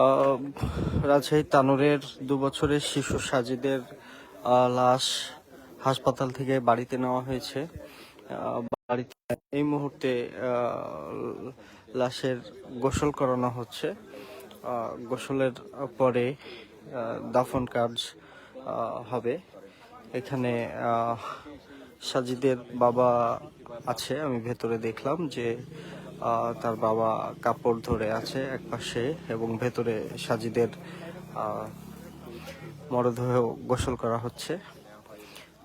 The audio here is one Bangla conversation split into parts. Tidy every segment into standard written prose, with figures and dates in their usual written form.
আহ, রাজশাহী তানোরের 2 বছরের শিশু সাজিদের লাশ হাসপাতাল থেকে বাড়িতে নেওয়া হয়েছে। বাড়িতে এই মুহূর্তে লাশের গোসল করানো হচ্ছে। গোসলের পরে দাফন কাজ হবে। এখানে সাজিদের বাবা আছে, আমি ভেতরে দেখলাম যে তার বাবা কাপড় ধরে আছে একপাশে, এবং ভেতরে সাজিদের মরদেহ গোসল করা হচ্ছে।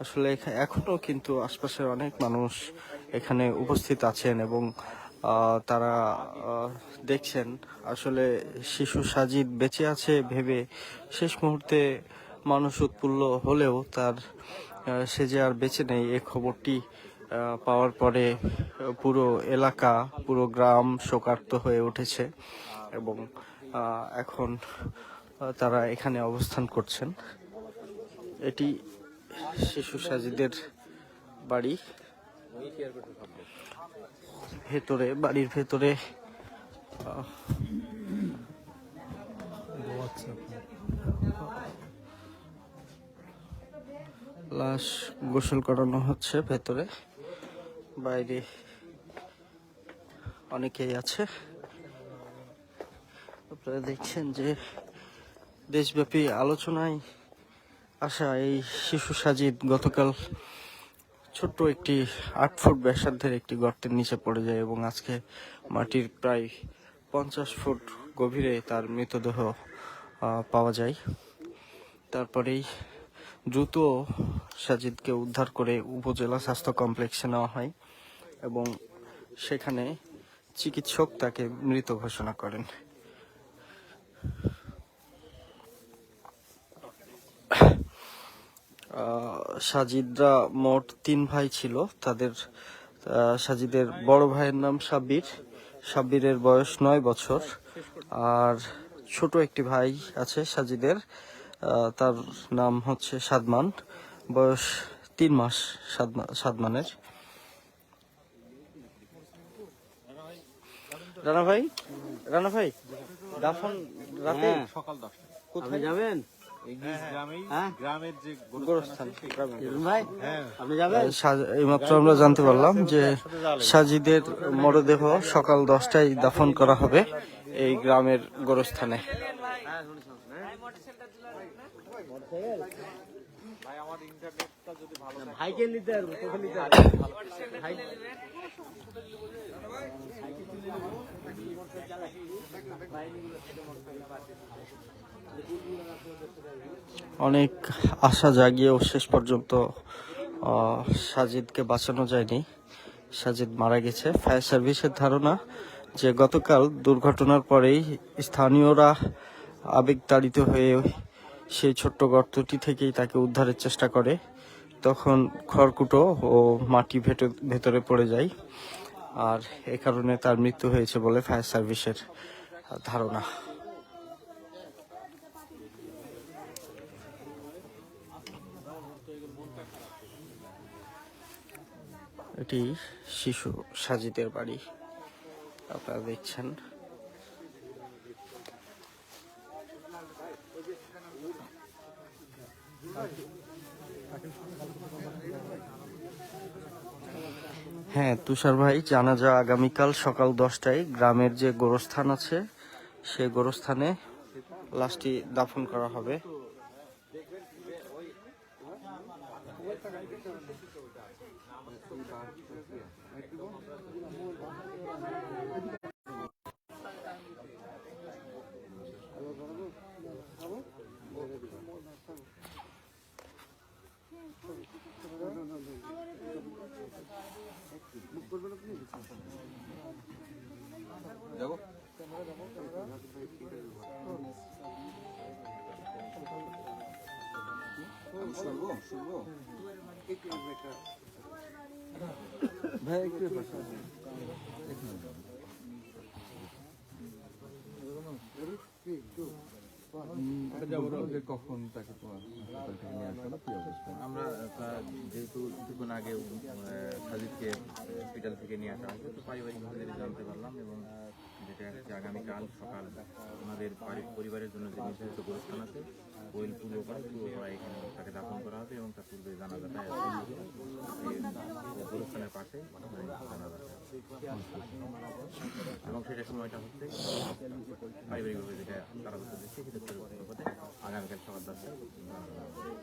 আসলে এখনো কিন্তু আশপাশের অনেক মানুষ এখানে উপস্থিত আছেন এবং তারা দেখছেন। আসলে শিশু সাজিদ বেঁচে আছে ভেবে শেষ মুহূর্তে মানুষ উৎফুল্ল হলেও তার সে যে আর বেঁচে নেই এই খবরটি পাওয়ার পরে পুরো এলাকা, পুরো গ্রাম শোকার্ত হয়ে উঠেছে এবং এখন তারা এখানে অবস্থান করছেন। এটি শিশু সাজিদের বাড়ি। বাড়ির ভেতরে লাশ গোসল করানো হচ্ছে ভেতরে। বাইরে অনেকেই আছে। আপনারা দেখছেন যে দেশব্যাপী আলোচনায় আসা এই শিশু সাজিদ গতকাল ছোট্ট একটি 8 ফুট ব্যাসার্ধের একটি গর্তের নিচে পড়ে যায় এবং আজকে মাটির প্রায় 50 ফুট গভীরে তার মৃতদেহ পাওয়া যায়। তারপরেই দ্রুত সাজিদকে উদ্ধার করে উপজেলা স্বাস্থ্য কমপ্লেক্সে নেওয়া হয় এবং সেখানে চিকিৎসক তাকে মৃত ঘোষণা করেন। সাজিদরা মোট 3 ভাই ছিল। তাদের সাজিদের বড় ভাইয়ের নাম সাব্বিরের বয়স 9 বছর, আর ছোট একটি ভাই আছে সাজিদের, তার নাম হচ্ছে সাদমান, বয়স 3 মাস সাদমানের। রানা ভাই দাফন রাতে সকাল 10টা কোথায় যাবেন? এইমাত্র আমরা জানতে পারলাম যে সাজিদের মরদেহ সকাল 10টায় দাফন করা হবে এই গ্রামের গোরস্থানে। অনেক আশা জাগিয়েও শেষ পর্যন্ত সাজিদকে বাঁচানো যায়নি। সাজিদ মারা গেছে। ফায়ার সার্ভিসের ধারণা যে গতকাল দুর্ঘটনার পরেই স্থানীয়রা আবেগতাড়িত হয়ে সেই ছোট্ট গর্তটি থেকেই তাকে উদ্ধারের চেষ্টা করে। তখন খড়কুটো ও মাটি ভেতরে পড়ে যায়, আর এ কারণে তার মৃত্যু হয়েছে বলে ফায়ার সার্ভিসের ধারণা। এটি শিশু সাজিদের বাড়ি, আপনারা দেখছেন। হ্যাঁ তুষার ভাই, জানাজা আগামীকাল সকাল 10টায় গ্রামের যে গোরস্থান আছে সেই গোরস্থানে লাশটি দাফন করা হবে। কখন তাকে হাসপাতাল থেকে নিয়ে আসলো, কি অবস্থা? আমরা যেহেতু কিছুক্ষণ আগে সাজিদকে হসপিটাল থেকে নিয়ে আসা হয়েছে, তো পারিবারিকভাবে জানতে পারলাম এবং সেটা হচ্ছে আগামীকাল সকাল ওনাদের পরিবারের জন্য যে নির্ধারিত গোরস্থান আছে ওই পূর্বপাড়া এখানে তাকে দাফন করা হবে এবং তার পূর্বে জানাজাটা গোরস্থানের পাশে জানাজাটা এবং সেটার সময়টা হচ্ছে পারিবারিকভাবে যেটা তারা বলতে দিচ্ছে সেটা আগামীকাল সকাল 10টায়।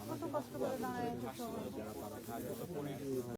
কত কষ্ট করে দাঁড়ায়